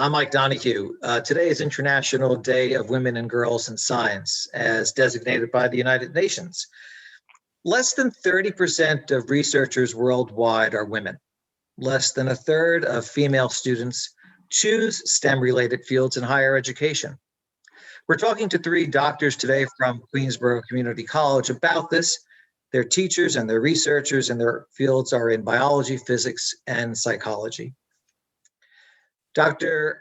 I'm Mike Donahue. Today is International Day of Women and Girls in Science, as designated by the United Nations. Less than 30% of researchers worldwide are women. Less than a third of female students choose STEM-related fields in higher education. We're talking to three doctors today from Queensborough Community College about this. They're teachers and they're researchers, and their fields are in biology, physics, and psychology. Dr.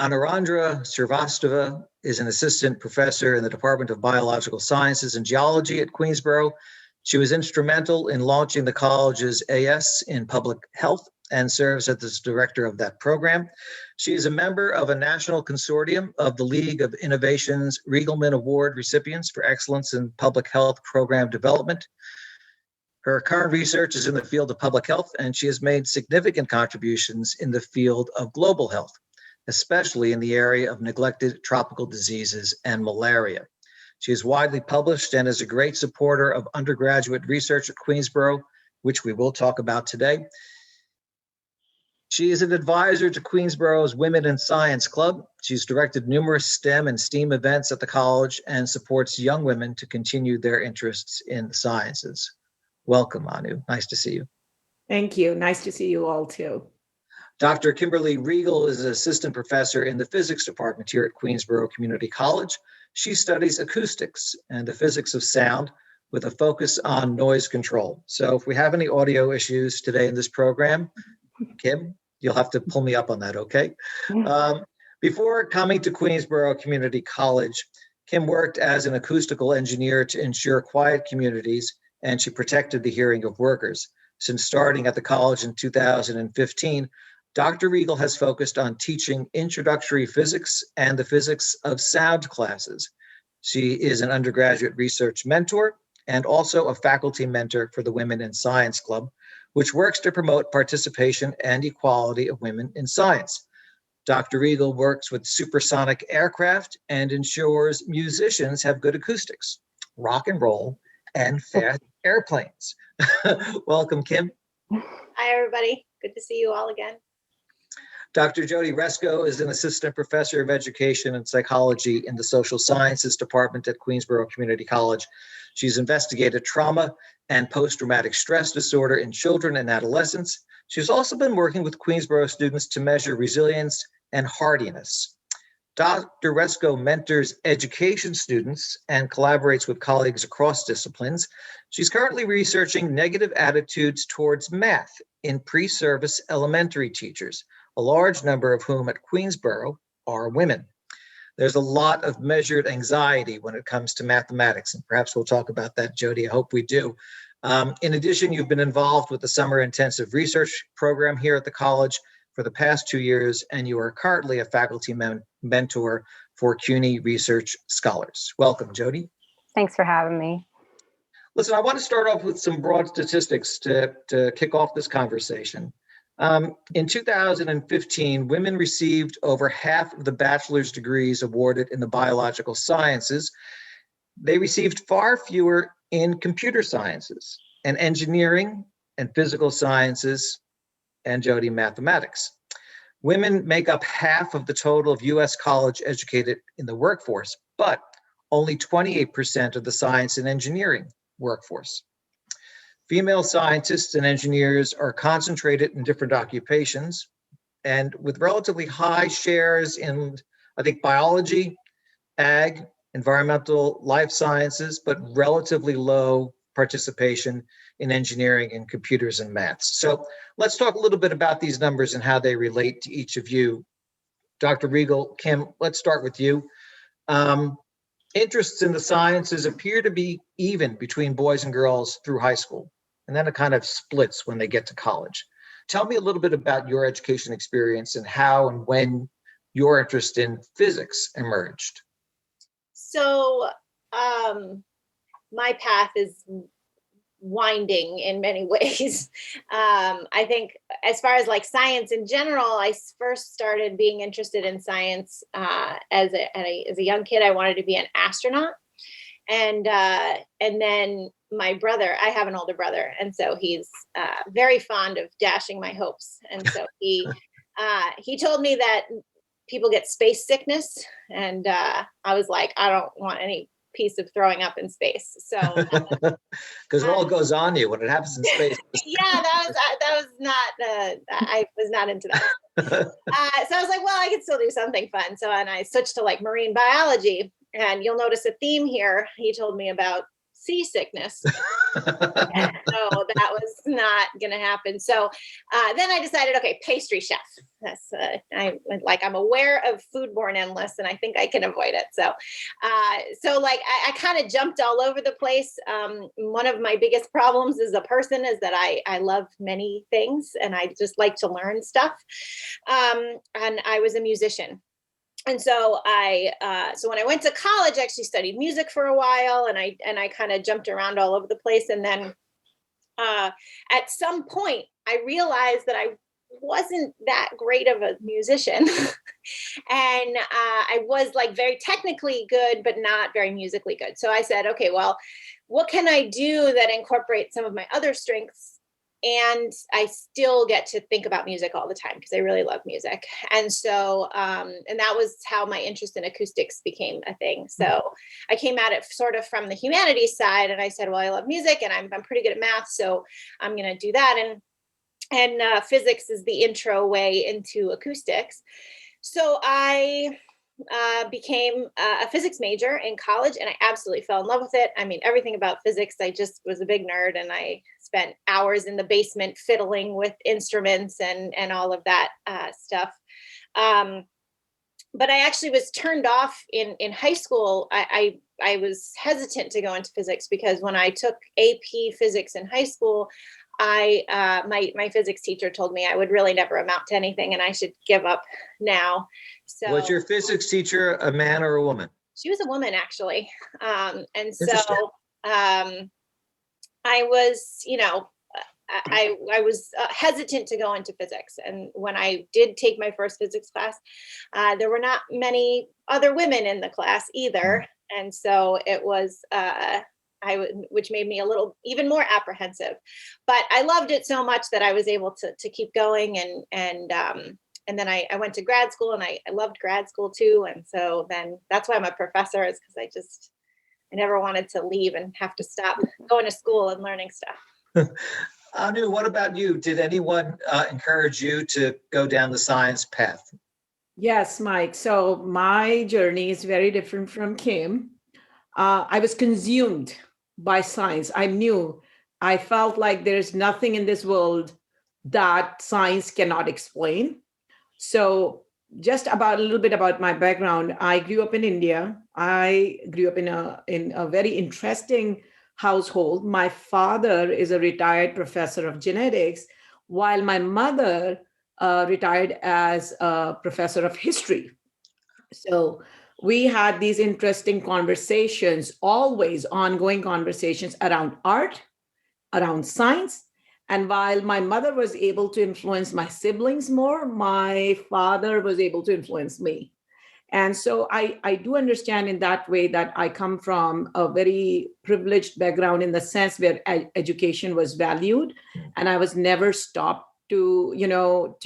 Anurandra Srivastava is an assistant professor in the Department of Biological Sciences and Geology at Queensborough. She was instrumental in launching the college's AS in public health and serves as the director of that program. She is a member of a national consortium of the League of Innovation's Regalman Award recipients for excellence in public health program development. Her current research is in the field of public health, and she has made significant contributions in the field of global health, especially in the area of neglected tropical diseases and malaria. She is widely published and is a great supporter of undergraduate research at Queensborough, which we will talk about today. She is an advisor to Queensborough's Women in Science Club. She's directed numerous STEM and STEAM events at the college and supports young women to continue their interests in the sciences. Welcome, Anu. Nice to see you. Thank you. Nice to see you all too. Dr. Kimberly Regal is an assistant professor in the physics department here at Queensborough Community College. She studies acoustics and the physics of sound with a focus on noise control. So if we have any audio issues today in this program, Kim, you'll have to pull me up on that, okay? Before coming to Queensborough Community College, Kim worked as an acoustical engineer to ensure quiet communities, and she protected the hearing of workers. Since starting at the college in 2015, Dr. Regal has focused on teaching introductory physics and the physics of sound classes. She is an undergraduate research mentor and also a faculty mentor for the Women in Science Club, which works to promote participation and equality of women in science. Dr. Regal works with supersonic aircraft and ensures musicians have good acoustics, rock and roll, and fast airplanes. Welcome, Kim. Hi, everybody. Good to see you all again. Dr. Jody Resco is an assistant professor of education and psychology in the social sciences department at Queensborough Community College. She's investigated trauma and post-traumatic stress disorder in children and adolescents. She's also been working with Queensborough students to measure resilience and hardiness. Dr. Resco mentors education students and collaborates with colleagues across disciplines. She's currently researching negative attitudes towards math in pre-service elementary teachers, a large number of whom at Queensborough are women. There's a lot of measured anxiety when it comes to mathematics, and perhaps we'll talk about that, Jody. I hope we do. In addition, you've been involved with the Summer Intensive Research Program here at the college for the past 2 years, and you are currently a faculty mentor for CUNY Research Scholars. Welcome, Jody. Thanks for having me. Listen, I want to start off with some broad statistics to kick off this conversation. In 2015, women received over half of the bachelor's degrees awarded in the biological sciences. They received far fewer in computer sciences and engineering and physical sciences, and Jody, mathematics. Women make up half of the total of U.S. college educated in the workforce, but only 28% of the science and engineering workforce. Female scientists and engineers are concentrated in different occupations and with relatively high shares in, I think, biology, ag, environmental, life sciences, but relatively low participation in engineering and computers and maths. So let's talk a little bit about these numbers and how they relate to each of you. Dr. Regal, Kim, let's start with you. Interests in the sciences appear to be even between boys and girls through high school, and then it kind of splits when they get to college. Tell me a little bit about your education experience and how and when your interest in physics emerged. So my path is winding in many ways. I think as far as like science in general, I first started being interested in science as a young kid. I wanted to be an astronaut. And then my brother, I have an older brother, and so he's very fond of dashing my hopes. And so he he told me that people get space sickness, and I was like, I don't want any piece of throwing up in space. So Because it all goes on you when it happens in space. yeah, that was not I was not into that. So I was like, well, I could still do something fun. So and I switched to like marine biology, and you'll notice a theme here. He told me about seasickness. So that was not going to happen. So then I decided, okay, pastry chef. That's I'm aware of foodborne endless, and I think I can avoid it. So I kind of jumped all over the place. One of my biggest problems as a person is that I love many things, and I just like to learn stuff. And I was a musician. And so so when I went to college, I actually studied music for a while, and I kind of jumped around all over the place. And then at some point, I realized that I wasn't that great of a musician, and I was like very technically good, but not very musically good. So I said, okay, well, what can I do that incorporates some of my other strengths? And I still get to think about music all the time because I really love music. And so, and that was how my interest in acoustics became a thing. So I came at it sort of from the humanities side, and I said, well, I love music and I'm pretty good at math, so I'm going to do that. And physics is the intro way into acoustics. So I became a physics major in college, and I absolutely fell in love with it. I mean, everything about physics, I just was a big nerd, and I spent hours in the basement fiddling with instruments and all of that stuff. But I actually was turned off in high school. I was hesitant to go into physics because when I took AP physics in high school, my physics teacher told me I would really never amount to anything and I should give up now. So was your physics teacher a man or a woman? She was a woman, actually. And so I was, I was hesitant to go into physics. And when I did take my first physics class, there were not many other women in the class either. And so it was, which made me even more apprehensive, but I loved it so much that I was able to keep going. And then I went to grad school, and I loved grad school too. And so then that's why I'm a professor, is because I never wanted to leave and have to stop going to school and learning stuff. Anu, what about you? Did anyone encourage you to go down the science path? Yes, Mike. So my journey is very different from Kim. I was consumed by science. I felt like there's nothing in this world that science cannot explain. So just a little bit about my background. I grew up in India. I grew up in a very interesting household. My father is a retired professor of genetics, while my mother retired as a professor of history. So we had these interesting conversations, always ongoing conversations around art, around science. And while my mother was able to influence my siblings more, my father was able to influence me. And so I do understand in that way that I come from a very privileged background in the sense where education was valued, and I was never stopped to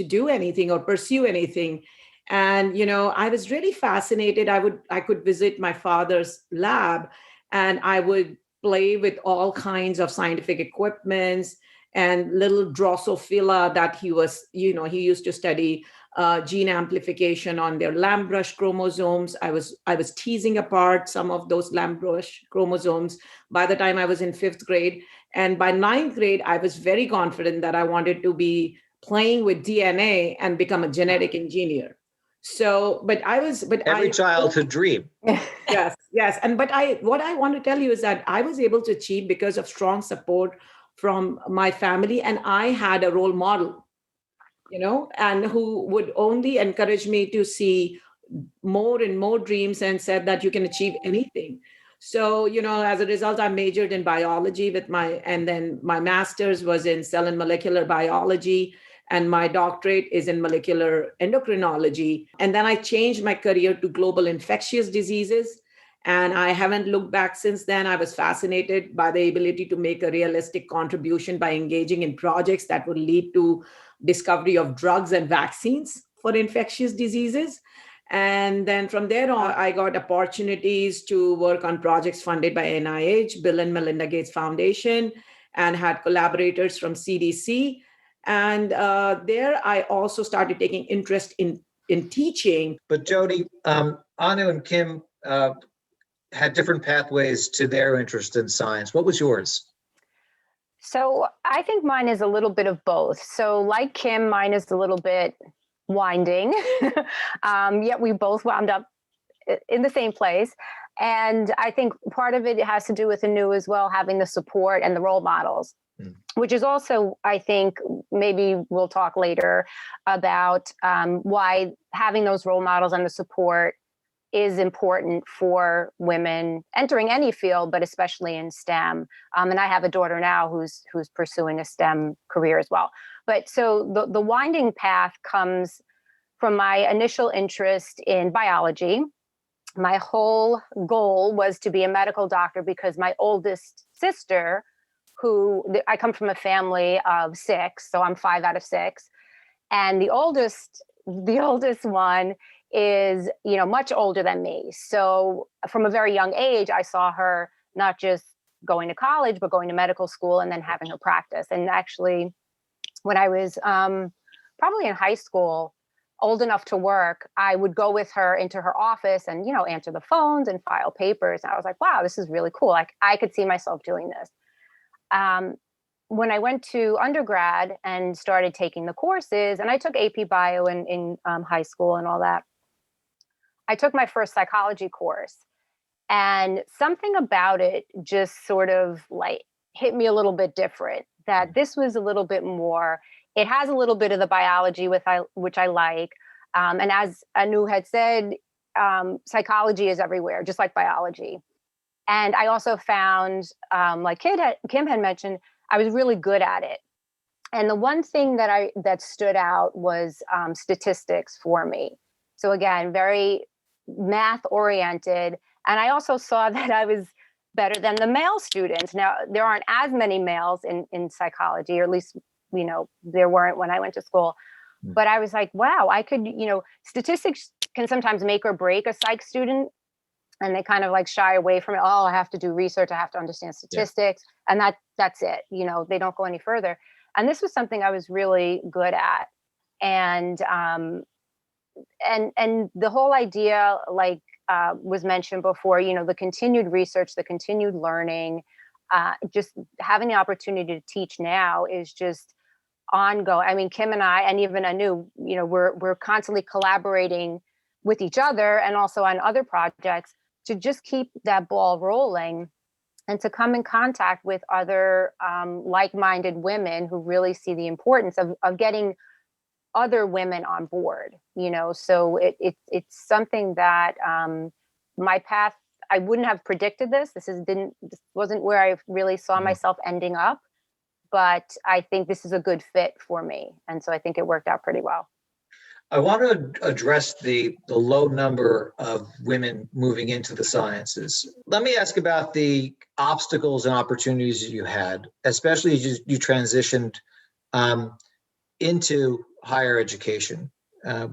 do anything or pursue anything. And, I was really fascinated. I could visit my father's lab, and I would play with all kinds of scientific equipments and little Drosophila that he used to study gene amplification on their Lamb-Brush chromosomes. I was teasing apart some of those Lamb-Brush chromosomes by the time I was in 5th grade. And by 9th grade, I was very confident that I wanted to be playing with DNA and become a genetic engineer. So, Every childhood dream. Yes. And what I want to tell you is that I was able to achieve because of strong support from my family, and I had a role model, and who would only encourage me to see more and more dreams and said that you can achieve anything. So, as a result, I majored in biology and then my master's was in cell and molecular biology, and my doctorate is in molecular endocrinology. And then I changed my career to global infectious diseases. And I haven't looked back since then. I was fascinated by the ability to make a realistic contribution by engaging in projects that would lead to discovery of drugs and vaccines. for infectious diseases. And then from there on, I got opportunities to work on projects funded by NIH, Bill and Melinda Gates Foundation, and had collaborators from CDC. And there I also started taking interest in teaching. But Jody, Anu and Kim had different pathways to their interest in science. What was yours? So I think mine is a little bit of both. So like Kim, mine is a little bit winding, yet we both wound up in the same place. And I think part of it has to do with Anu as well, having the support and the role models, which is also, I think, maybe we'll talk later about why having those role models and the support is important for women entering any field, but especially in STEM. And I have a daughter now who's pursuing a STEM career as well. But so the winding path comes from my initial interest in biology. My whole goal was to be a medical doctor because my oldest sister, I come from a family of 6, so I'm 5 out of 6. And the oldest one is, much older than me. So from a very young age, I saw her not just going to college, but going to medical school and then having her practice. And actually, when I was probably in high school, old enough to work, I would go with her into her office and, answer the phones and file papers. And I was like, wow, this is really cool. Like I could see myself doing this. When I went to undergrad and started taking the courses, and I took AP Bio in high school and all that, I took my first psychology course, and something about it just sort of like hit me a little bit different, that this was a little bit more, it has a little bit of the biology which I like. And as Anu had said, psychology is everywhere, just like biology. And I also found, like Kim had mentioned, I was really good at it. And the one thing that stood out was statistics for me. So again, very math oriented. And I also saw that I was better than the male students. Now, there aren't as many males in psychology, or at least, there weren't when I went to school. But I was like, wow, I could, statistics can sometimes make or break a psych student. And they kind of like shy away from it. Oh, I have to do research. I have to understand statistics. Yeah. And that's it. They don't go any further. And this was something I was really good at. And the whole idea, like was mentioned before, the continued research, the continued learning, just having the opportunity to teach now is just ongoing. I mean, Kim and I, and even Anu, we're constantly collaborating with each other and also on other projects to just keep that ball rolling and to come in contact with other like-minded women who really see the importance of getting other women on board, so it's something that my path, I wouldn't have predicted this. This wasn't where I really saw myself ending up, but I think this is a good fit for me. And so I think it worked out pretty well. I want to address the low number of women moving into the sciences. Let me ask about the obstacles and opportunities you had, especially as you transitioned into higher education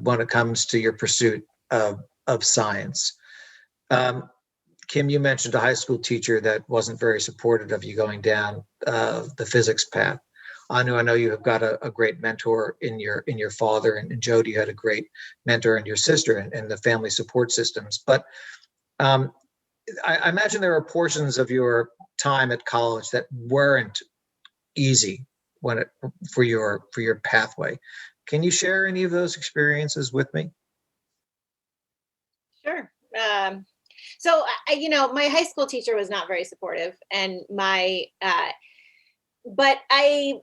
when it comes to your pursuit of science. Kim, you mentioned a high school teacher that wasn't very supportive of you going down the physics path. Anu, I know you have got a great mentor in your father, and Jody had a great mentor in your sister and the family support systems. But I imagine there are portions of your time at college that weren't easy for your pathway. Can you share any of those experiences with me? Sure. So my high school teacher was not very supportive, and but I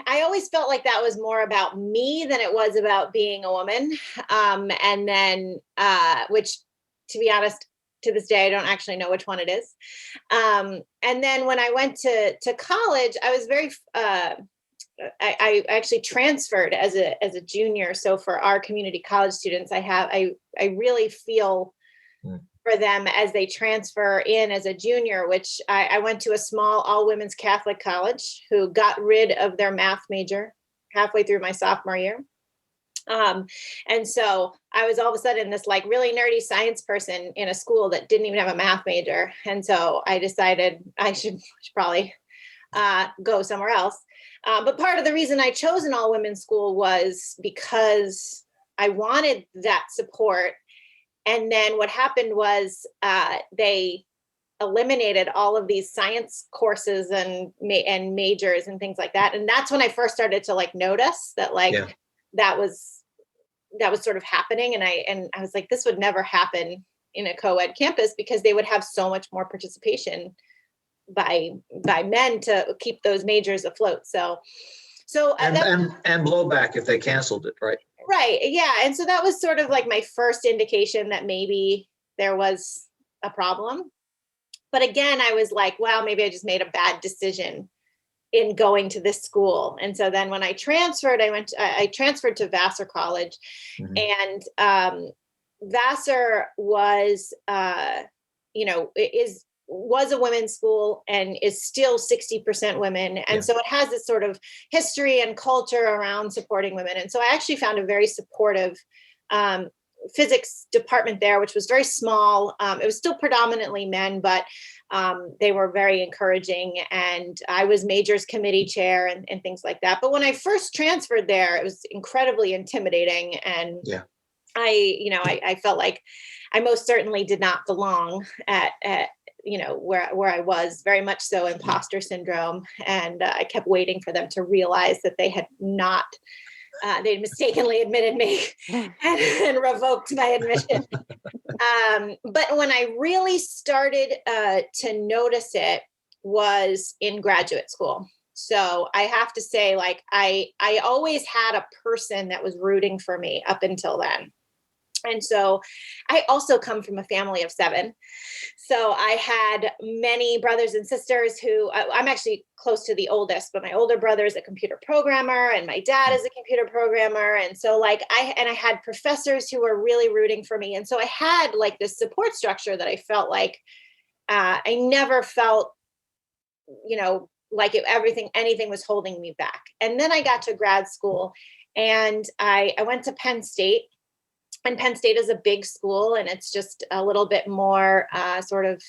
always felt like that was more about me than it was about being a woman. And then, which, to be honest, to this day, I don't actually know which one it is. And then when I went to college, I was very, I actually transferred as a junior. So for our community college students, I really feel for them as they transfer in as a junior, which I went to a small all-women's Catholic college who got rid of their math major halfway through my sophomore year. And so I was all of a sudden this like really nerdy science person in a school that didn't even have a math major. And so I decided I should probably go somewhere else. But part of the reason I chose an all women's school was because I wanted that support. And then what happened was they eliminated all of these science courses and majors and things like that. And that's when I first started to like notice that like that was sort of happening. And I was like, this would never happen in a co-ed campus because they would have so much more participation by men to keep those majors afloat. So and blowback if they canceled it, right? Right. Yeah. And so that was sort of like my first indication that maybe there was a problem. But again, I was like, wow, maybe I just made a bad decision in going to this school. And so then when I transferred, I transferred to Vassar College. And Vassar was, was a women's school and is still 60% women. And so it has this sort of history and culture around supporting women. And so I actually found a very supportive physics department there, which was very small. It was still predominantly men, but they were very encouraging. And I was majors committee chair and things like that. But when I first transferred there, it was incredibly intimidating. And I felt like I most certainly did not belong at where I was, very much so imposter syndrome. And I kept waiting for them to realize that they had not, they mistakenly admitted me and revoked my admission. But when I really started to notice it was in graduate school. So I have to say, like, I always had a person that was rooting for me up until then. And so I also come from a family of 7. So I had many brothers and sisters who I'm actually close to the oldest, but my older brother is a computer programmer and my dad is a computer programmer. And so like I had professors who were really rooting for me. And so I had like this support structure that I felt like I never felt, like anything was holding me back. And then I got to grad school and I went to Penn State. And Penn State is a big school, and it's just a little bit more sort of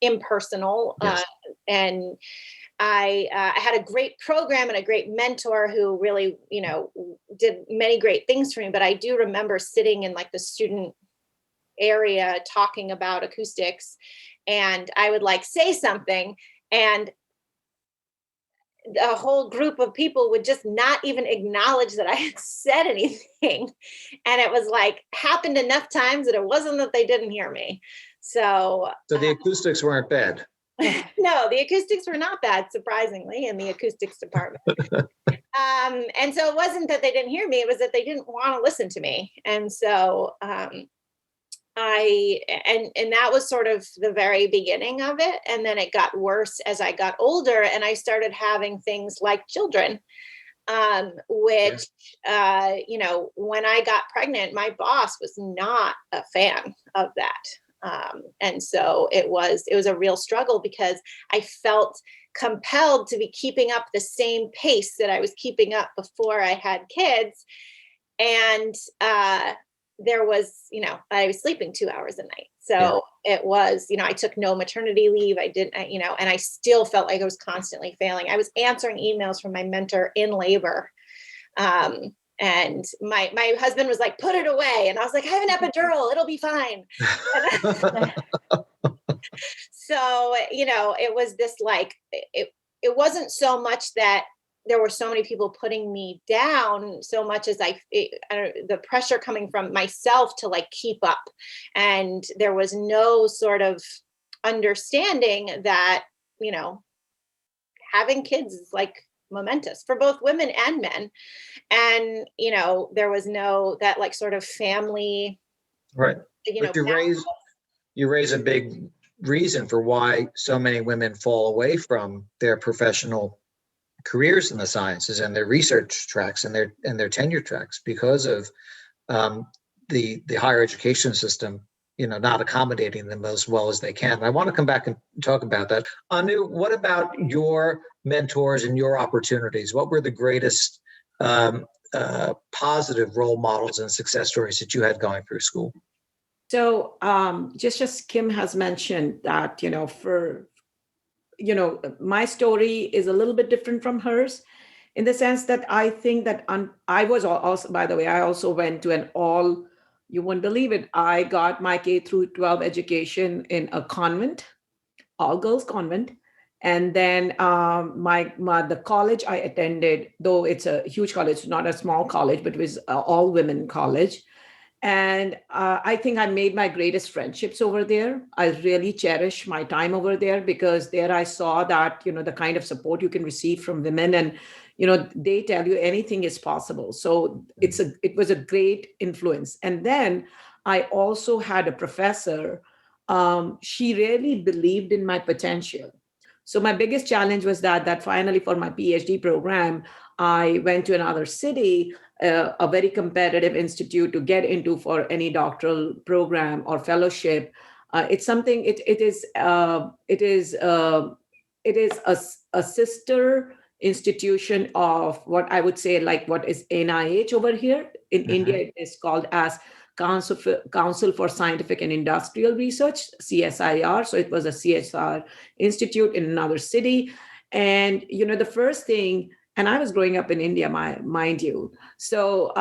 impersonal. Yes. And I had a great program and a great mentor who really, did many great things for me. But I do remember sitting in like the student area talking about acoustics, and I would like say something, and a whole group of people would just not even acknowledge that I had said anything. And it was like happened enough times that it wasn't that they didn't hear me. So the acoustics weren't bad. No, the acoustics were not bad, surprisingly, in the acoustics department. And so it wasn't that they didn't hear me, it was that they didn't want to listen to me. And so that was sort of the very beginning of it. And then it got worse as I got older and I started having things like children, which, when I got pregnant, my boss was not a fan of that. And so it was a real struggle because I felt compelled to be keeping up the same pace that I was keeping up before I had kids. And, there was, I was sleeping 2 hours a night. So it was, I took no maternity leave. I didn't, and I still felt like I was constantly failing. I was answering emails from my mentor in labor. And my husband was like, put it away. And I was like, I have an epidural. It'll be fine. So, it was this like, it wasn't so much that there were so many people putting me down so much as the pressure coming from myself to like keep up. And there was no sort of understanding that, having kids is like momentous for both women and men. And, there was no, that like sort of family, right. But you raise a big reason for why so many women fall away from their professional careers in the sciences and their research tracks and their tenure tracks because of the higher education system, not accommodating them as well as they can. And I want to come back and talk about that. Anu, what about your mentors and your opportunities? What were the greatest positive role models and success stories that you had going through school? So just as Kim has mentioned that, my story is a little bit different from hers in the sense that I think that I was also, by the way, I also went to you wouldn't believe it, I got my K through 12 education in a convent, all girls convent. And then the college I attended, though it's a huge college, not a small college, but it was all women college. And I think I made my greatest friendships over there. I really cherish my time over there because there I saw that, the kind of support you can receive from women, and, they tell you anything is possible. So it was a great influence. And then I also had a professor. She really believed in my potential. So my biggest challenge was that finally for my PhD program, I went to another city, a very competitive institute to get into for any doctoral program or fellowship. It's something. It is a sister institution of what I would say like what is NIH over here in India. It is called as Council for Scientific and Industrial Research, CSIR. So it was a CSR institute in another city. And, the first thing, and I was growing up in India, mind you. So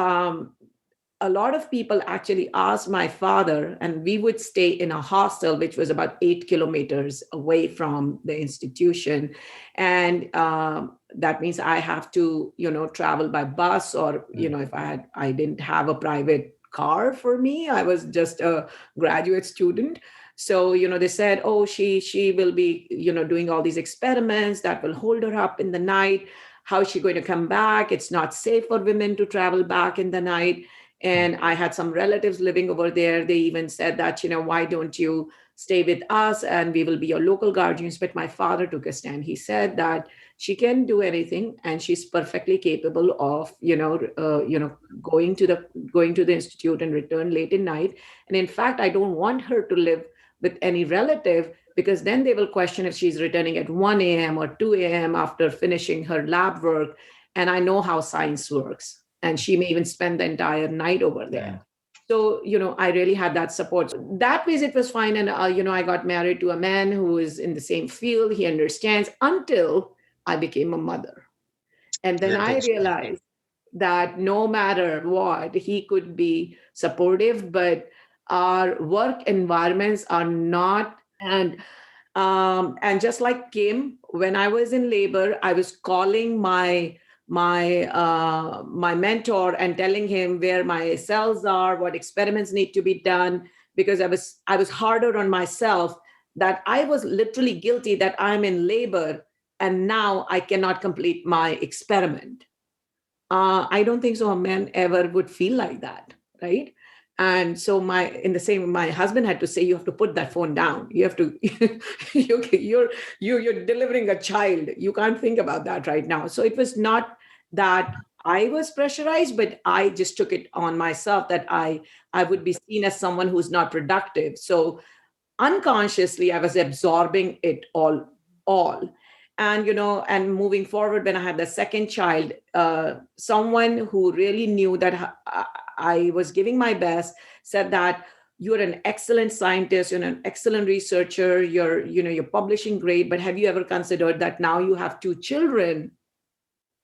a lot of people actually asked my father, and we would stay in a hostel, which was about 8 kilometers away from the institution. And that means I have to, travel by bus, or, if I didn't have a private car for me. I was just a graduate student. So, they said, oh, she will be, doing all these experiments that will hold her up in the night. How is she going to come back? It's not safe for women to travel back in the night. And I had some relatives living over there. They even said that, why don't you stay with us and we will be your local guardians. But my father took a stand. He said that she can do anything and she's perfectly capable of, going to the institute and return late at night. And in fact, I don't want her to live with any relative, because then they will question if she's returning at 1 a.m. or 2 a.m. after finishing her lab work. And I know how science works. And she may even spend the entire night over there. So, I really had that support. That way it was fine. And, I got married to a man who is in the same field. He understands, until I became a mother. And then I realized that no matter what, he could be supportive, but our work environments are not. And just like Kim, when I was in labor, I was calling my mentor and telling him where my cells are, what experiments need to be done, because I was harder on myself, that I was literally guilty that I'm in labor and now I cannot complete my experiment. I don't think so a man ever would feel like that, right? And so my husband had to say, you have to put that phone down. You have to, you're delivering a child. You can't think about that right now. So it was not that I was pressurized, but I just took it on myself that I would be seen as someone who's not productive. So unconsciously, I was absorbing it all. And, and moving forward, when I had the second child, someone who really knew that I was giving my best said that you're an excellent scientist, you're an excellent researcher, you're publishing great, but have you ever considered that now you have 2 children?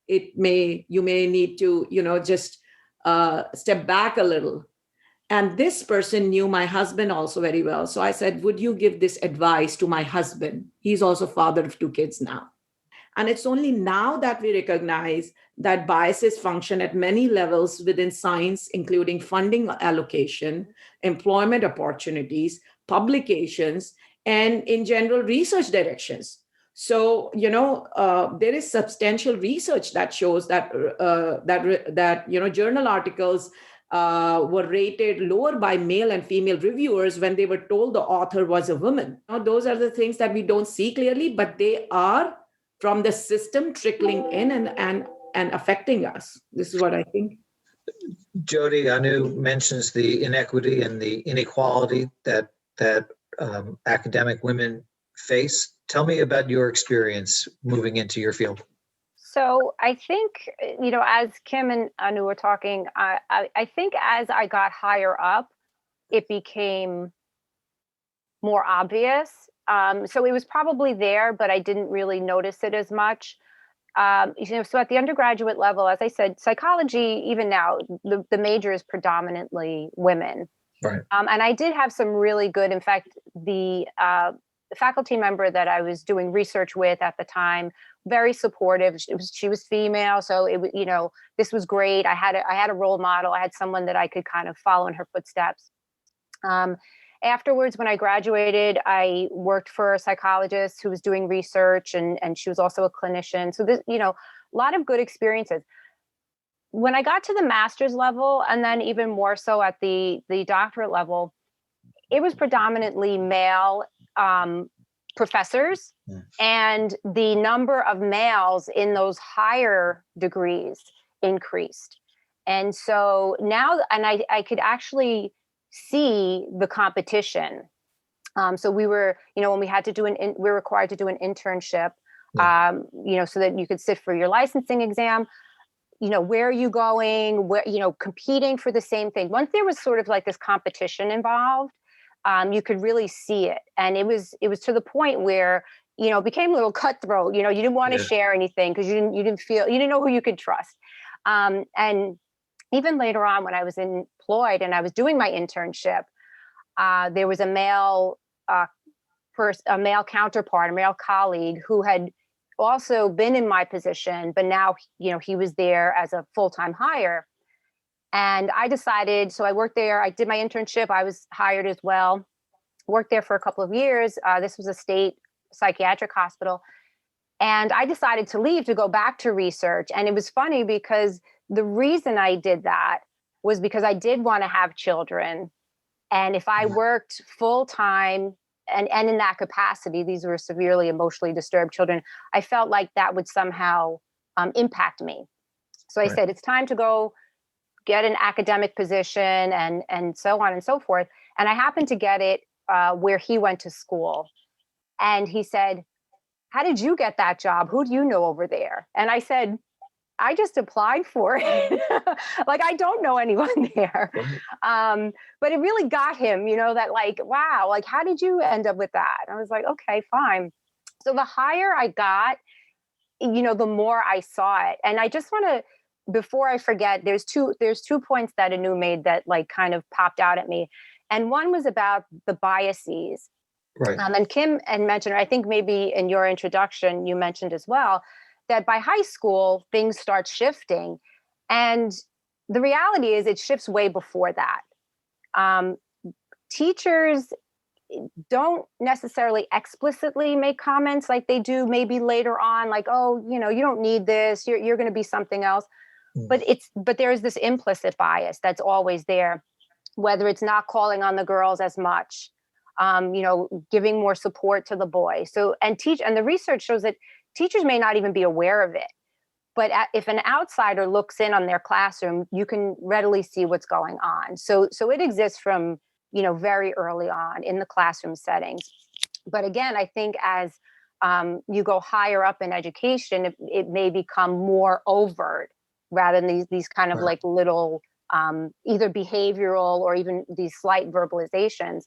You may need to, just step back a little. And this person knew my husband also very well. So I said, would you give this advice to my husband? He's also father of 2 kids now. And it's only now that we recognize that biases function at many levels within science, including funding allocation, employment opportunities, publications, and in general research directions. So, there is substantial research that shows that journal articles were rated lower by male and female reviewers when they were told the author was a woman. Those are the things that we don't see clearly, but they are from the system trickling in and affecting us. This is what I think. Jody Anu mentions the inequity and the inequality that academic women face. Tell me about your experience moving into your field. So I think, as Kim and Anu were talking, I think as I got higher up, it became more obvious. So it was probably there, but I didn't really notice it as much. So at the undergraduate level, as I said, psychology, even now, the major is predominantly women. Right. And I did have some really good, in fact, the faculty member that I was doing research with at the time, very supportive. She was female, so it was, this was great. I had a role model. I had someone that I could kind of follow in her footsteps. Afterwards, when I graduated, I worked for a psychologist who was doing research, and she was also a clinician. So this, a lot of good experiences. When I got to the master's level, and then even more so at the doctorate level, it was predominantly male professors, and the number of males in those higher degrees increased. And so now, and I could actually see the competition. So we were, when we had to we were required to do an internship, so that you could sit for your licensing exam. Where are you going? Where, competing for the same thing. Once there was sort of like this competition involved, you could really see it. And it was to the point where, it became a little cutthroat. You didn't want to share anything because you didn't know who you could trust. And even later on, when I was employed and I was doing my internship, there was a male counterpart, a male colleague who had also been in my position, but now, he was there as a full-time hire. And I decided, so I worked there, I did my internship, I was hired as well, worked there for a couple of years. This was a state psychiatric hospital. And I decided to leave to go back to research. And it was funny because the reason I did that was because I did want to have children. And if I worked full-time and in that capacity, these were severely emotionally disturbed children, I felt like that would somehow impact me. So I said, it's time to go get an academic position and so on and so forth. And I happened to get it where he went to school. And he said, how did you get that job? Who do you know over there? And I said, I just applied for it. Like, I don't know anyone there. But it really got him, that like, wow, like, how did you end up with that? And I was like, okay, fine. So the higher I got, the more I saw it. And I just want to, before I forget, there's two points that Anu made that like kind of popped out at me. And one was about the biases. Right. And Kim had mentioned, I think maybe in your introduction, you mentioned as well, that by high school, things start shifting. And the reality is it shifts way before that. Teachers don't necessarily explicitly make comments like they do maybe later on, like, oh, you don't need this, you're going to be something else. But there's this implicit bias that's always there, whether it's not calling on the girls as much, giving more support to the boys. So, and the research shows that teachers may not even be aware of it, but if an outsider looks in on their classroom, you can readily see what's going on. So it exists from, very early on in the classroom settings. But again, I think as you go higher up in education, it may become more overt rather than these kind of like little either behavioral or even these slight verbalizations.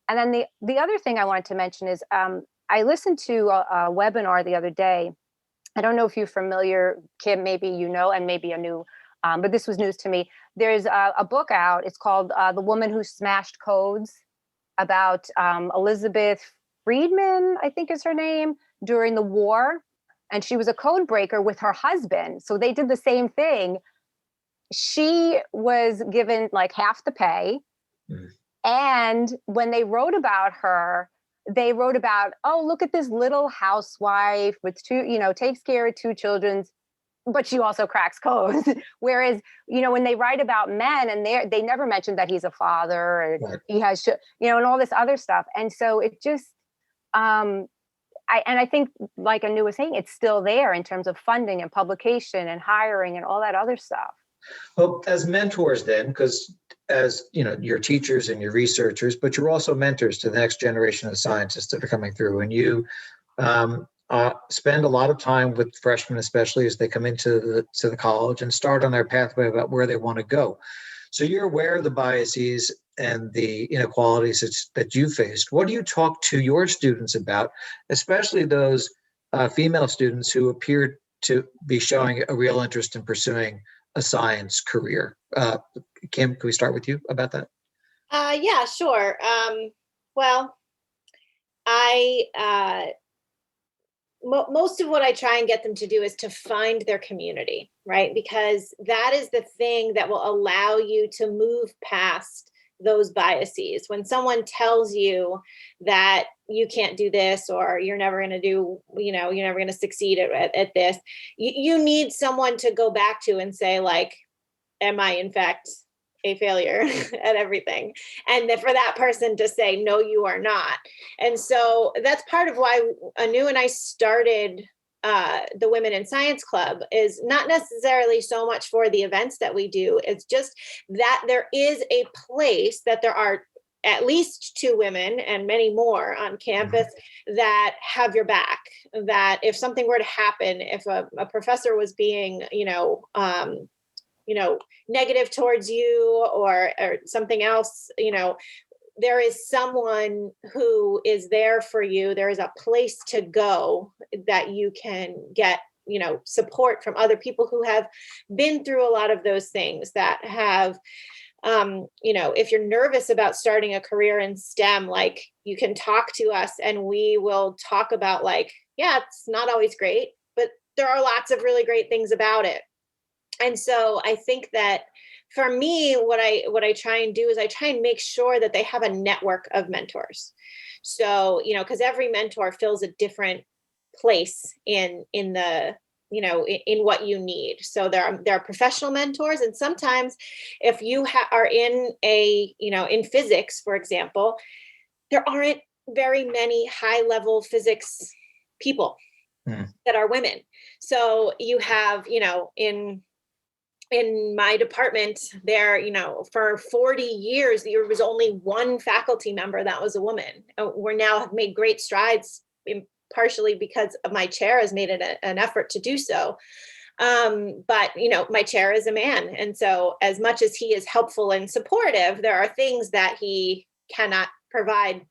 And then the other thing I wanted to mention is I listened to a webinar the other day. I don't know if you're familiar, Kim, maybe and maybe Anu, but this was news to me. There's a book out. It's called The Woman Who Smashed Codes, about Elizabeth Friedman, I think is her name, during the war. And she was a code breaker with her husband. So they did the same thing. She was given like half the pay. And when they wrote about her, they wrote about, oh, look at this little housewife with takes care of 2 children, but she also cracks codes. Whereas, when they write about men, and they never mention that he's a father, or he has, and all this other stuff. And so it just, I think, like Anu was saying, it's still there in terms of funding and publication and hiring and all that other stuff. Well, as mentors then, because as you're teachers and you're researchers, but you're also mentors to the next generation of scientists that are coming through. And you spend a lot of time with freshmen, especially as they come into the college and start on their pathway about where they want to go. So you're aware of the biases and the inequalities that you faced. What do you talk to your students about, especially those female students who appear to be showing a real interest in pursuing a science career? Kim, can we start with you about that? Yeah, sure. Well, I most of what I try and get them to do is to find their community, right? Because that is the thing that will allow you to move past those biases. When someone tells you that you can't do this, or you're never going to do, you're never going to succeed at this, you need someone to go back to and say, like, am I in fact a failure at everything? And for that person to say, no, you are not. And so that's part of why Anu and I started the Women in Science Club, is not necessarily so much for the events that we do. It's just that there is a place that there are at least 2 women and many more on campus that have your back, that if something were to happen, if a professor was being, negative towards you, or something else, there is someone who is there for you. There is a place to go that you can get, support from other people who have been through a lot of those things, that have, if you're nervous about starting a career in STEM, like, you can talk to us and we will talk about, like, yeah, it's not always great, but there are lots of really great things about it. And so I think that for me, what I try and do is I try and make sure that they have a network of mentors. So, because every mentor fills a different place in the, in what you need. So there are professional mentors. And sometimes if you are in in physics, for example, there aren't very many high level physics people that are women. So you have, in my department there, for 40 years, there was only one faculty member that was a woman. We're now have made great strides, partially because of my chair has made it an effort to do so. But, my chair is a man. And so as much as he is helpful and supportive, there are things that he cannot provide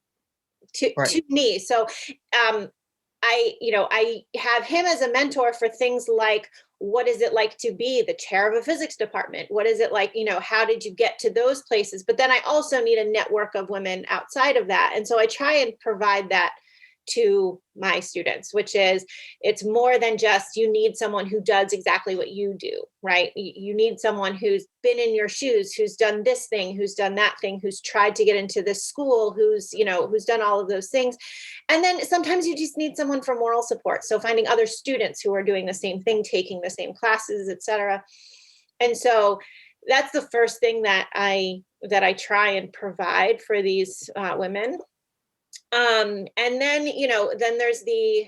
to me. So I have him as a mentor for things like, what is it like to be the chair of a physics department? What is it like, how did you get to those places? But then I also need a network of women outside of that. And so I try and provide that to my students, which is, it's more than just, you need someone who does exactly what you do, right? You need someone who's been in your shoes, who's done this thing, who's done that thing, who's tried to get into this school, who's done all of those things. And then sometimes you just need someone for moral support. So finding other students who are doing the same thing, taking the same classes, et cetera. And so that's the first thing that I try and provide for these women. And then, then there's the,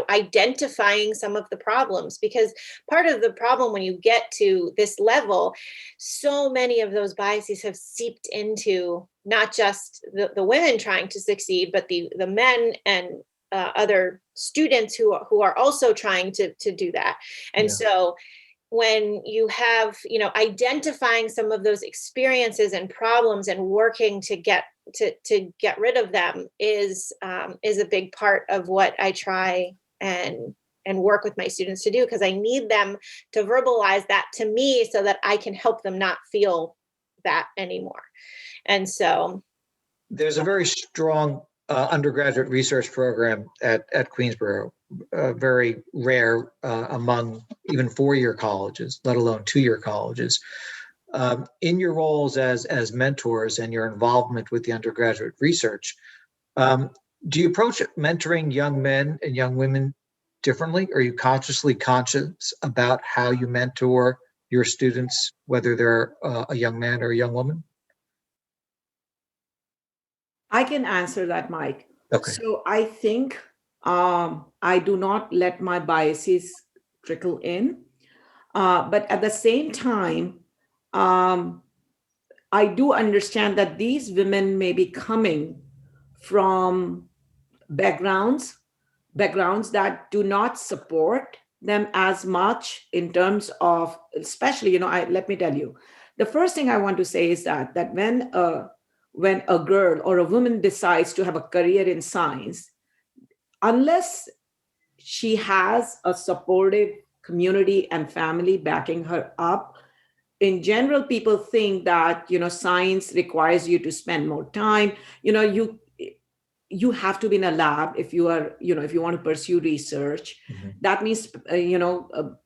identifying some of the problems, because part of the problem when you get to this level, so many of those biases have seeped into not just the women trying to succeed, but the men and other students who are also trying to do that. And so when you have, identifying some of those experiences and problems and working to get rid of them is a big part of what I try and work with my students to do, because I need them to verbalize that to me so that I can help them not feel that anymore. And so there's a very strong undergraduate research program at Queensborough, very rare among even 4-year colleges, let alone 2-year colleges. In your roles as mentors and your involvement with the undergraduate research, do you approach mentoring young men and young women differently? Are you conscious about how you mentor your students, whether they're a young man or a young woman? I can answer that, Mike. Okay. So I think I do not let my biases trickle in. But at the same time, I do understand that these women may be coming from backgrounds that do not support them as much in terms of, especially, let me tell you, the first thing I want to say is that when a girl or a woman decides to have a career in science, unless she has a supportive community and family backing her up, in general, people think that science requires you to spend more time. You have to be in a lab if you are, if you want to pursue research. Mhm. That means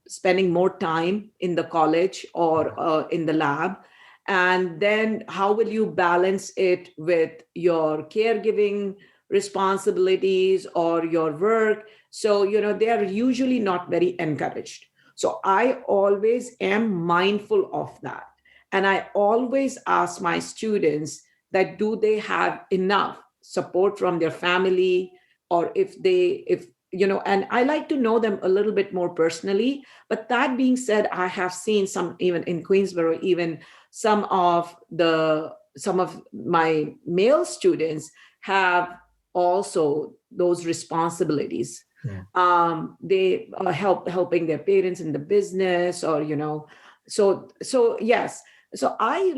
spending more time in the college or in the lab. And then how will you balance it with your caregiving responsibilities or your work? So they are usually not very encouraged. So I always am mindful of that. And I always ask my students that do they have enough support from their family, or and I like to know them a little bit more personally. But that being said, I have seen some, even in Queensborough, even some of my male students have also those responsibilities. Yeah. They are helping their parents in the business, or so yes. So I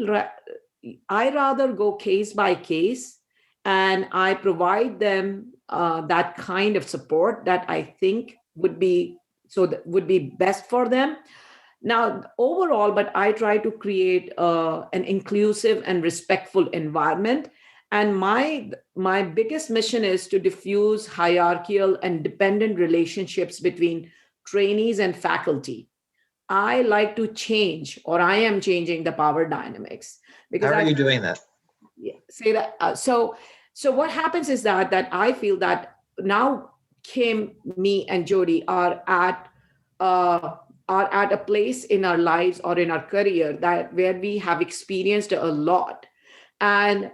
rather go case by case, and I provide them that kind of support that I think would be would be best for them. Now, overall, but I try to create an inclusive and respectful environment. And my biggest mission is to diffuse hierarchical and dependent relationships between trainees and faculty. I like to change, or I am changing the power dynamics, because How are you doing that? say that. So what happens is that I feel that now Kim, me, and Jody uh, are at a place in our lives or in our career that where we have experienced a lot. And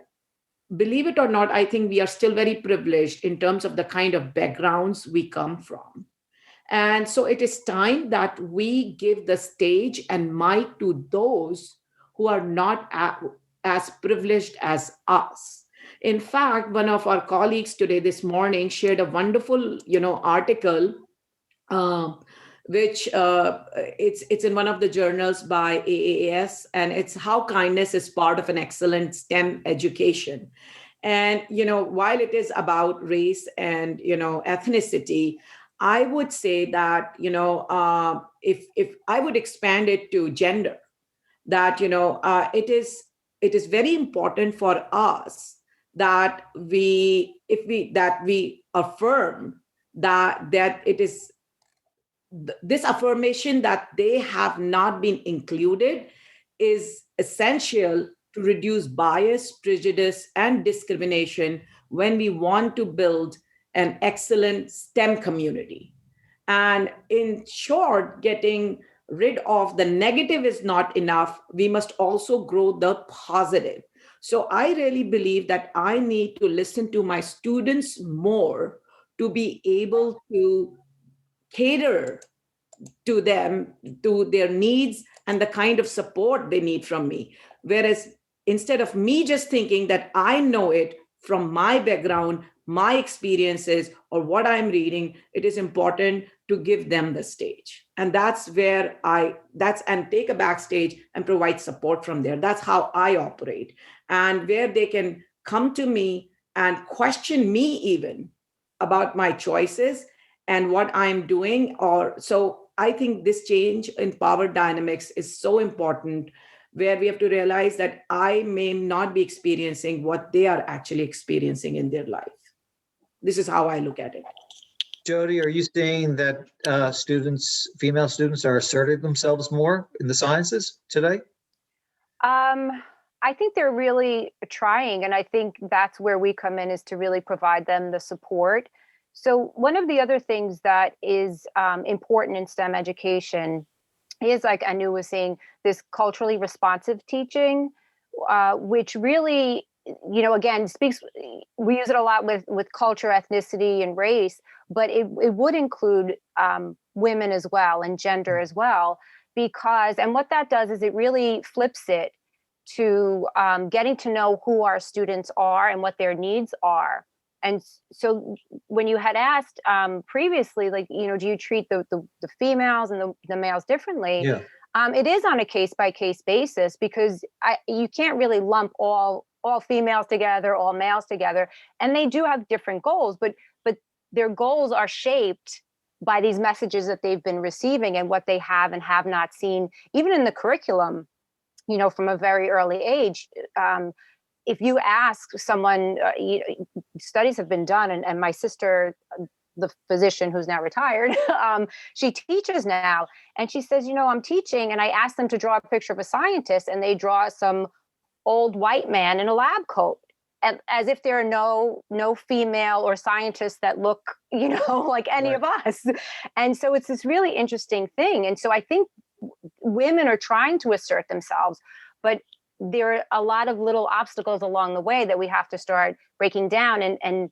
believe it or not, I think we are still very privileged in terms of the kind of backgrounds we come from. And so it is time that we give the stage and mic to those who are not as privileged as us. In fact, one of our colleagues today, this morning, shared a wonderful, article, um, which it's in one of the journals by AAS, and it's how kindness is part of an excellent STEM education. And while it is about race and ethnicity, I would say that if I would expand it to gender, that it is very important for us that we affirm that it is this affirmation that they have not been included is essential to reduce bias, prejudice, and discrimination when we want to build an excellent STEM community. And in short, getting rid of the negative is not enough. We must also grow the positive. So I really believe that I need to listen to my students more to be able to cater to them, to their needs, and the kind of support they need from me. Whereas instead of me just thinking that I know it from my background, my experiences, or what I'm reading, it is important to give them the stage. And that's where and take a backstage and provide support from there. That's how I operate. And where they can come to me and question me even about my choices and what I'm doing. Or so I think this change in power dynamics is so important, where we have to realize that I may not be experiencing what they are actually experiencing in their life. This is how I look at it. Jody, are you seeing that female students are asserting themselves more in the sciences today? I think they're really trying, and I think that's where we come in, is to really provide them the support. So one of the other things that is important in STEM education is, like Anu was saying, this culturally responsive teaching, which really, again, speaks, we use it a lot with culture, ethnicity, and race, but it would include women as well, and gender as well, and what that does is it really flips it to getting to know who our students are and what their needs are. And so when you had asked previously, like, do you treat the females and the males differently? Yeah. It is on a case by case basis, because you can't really lump all females together, all males together, and they do have different goals, but their goals are shaped by these messages that they've been receiving and what they have and have not seen, even in the curriculum, from a very early age. If you ask someone, studies have been done, and my sister, the physician who's now retired, she teaches now, and she says, I'm teaching, and I ask them to draw a picture of a scientist, and they draw some old white man in a lab coat, and as if there are no female or scientists that look, like any of us. And so it's this really interesting thing. And so I think women are trying to assert themselves, but there are a lot of little obstacles along the way that we have to start breaking down and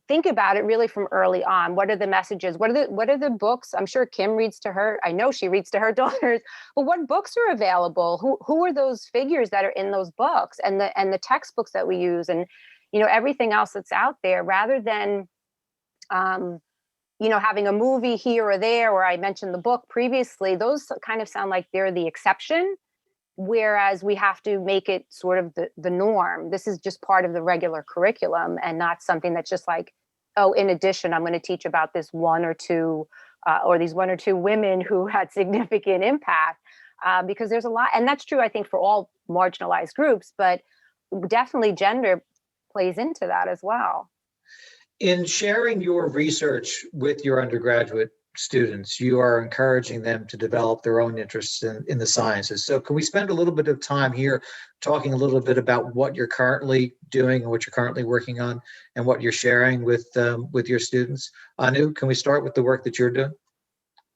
think about it really from early on. What are the messages? What are the books? I'm sure Kim reads to her. I know she reads to her daughters. But what books are available? Who are those figures that are in those books, and the textbooks that we use, and everything else that's out there, rather than having a movie here or there, or I mentioned the book previously. Those kind of sound like they're the exception, whereas we have to make it sort of the norm. This is just part of the regular curriculum, and not something that's just like, oh, in addition, I'm going to teach about this one or two women who had significant impact, because there's a lot. And that's true, I think, for all marginalized groups, but definitely gender plays into that as well. In sharing your research with your undergraduate students, you are encouraging them to develop their own interests in the sciences. So can we spend a little bit of time here talking a little bit about what you're currently doing and what you're currently working on and what you're sharing with your students? Anu, can we start with the work that you're doing?